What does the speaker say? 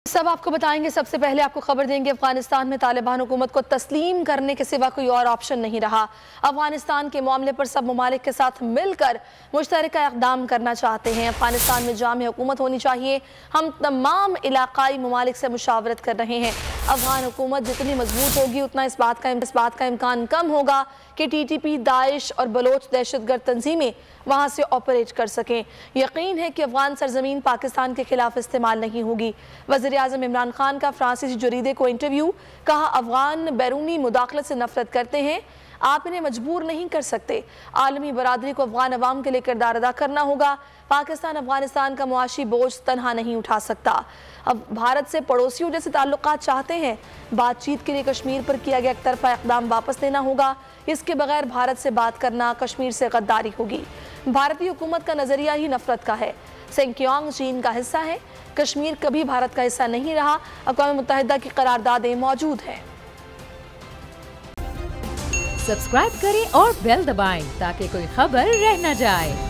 सब आपको बताएंगे। सबसे पहले आपको खबर देंगे, अफगानिस्तान में तालिबान हुकूमत को तस्लीम करने के सिवा कोई और ऑप्शन नहीं रहा। अफगानिस्तान के मामले पर सब ममालिक के साथ मिलकर मुश्तरका इक़दाम करना चाहते हैं। अफगानिस्तान में जामे हुकूमत होनी चाहिए। हम तमाम इलाकाई ममालिक से मुशावरत कर रहे हैं। अफगान हुकूमत जितनी मजबूत होगी उतना इस बात का इम्कान कम होगा कि TTP, दाइश और बलोच दहशतगर्द तंजीमें वहाँ से ऑपरेट कर सकें। यकीन है कि अफगान सरजमीन पाकिस्तान के खिलाफ इस्तेमाल नहीं होगी। वज़ीर आज़म इमरान खान का फ्रांसीसी जरीदे को इंटरव्यू, कहा अफगान बैरूनी मुदाखलत से नफरत करते हैं, आप इन्हें मजबूर नहीं कर सकते। आलमी बरादरी को अफगान अवाम के लिए किरदार अदा करना होगा। पाकिस्तान अफगानिस्तान का मुआशी बोझ तनहा नहीं उठा सकता। अब भारत से पड़ोसियों जैसे ताल्लुकात चाहते हैं। बातचीत के लिए कश्मीर पर किया गया एकतरफा इक़दाम वापस लेना होगा। इसके बगैर भारत से बात करना कश्मीर से गद्दारी होगी। भारतीय हुकूमत का नजरिया ही नफरत का है। सिंकियांग चीन का हिस्सा है। कश्मीर कभी भारत का हिस्सा नहीं रहा। अक़वाम मुत्तहिदा की करारदादें मौजूद हैं। सब्सक्राइब करें और बेल दबाएं ताकि कोई खबर रह न जाए।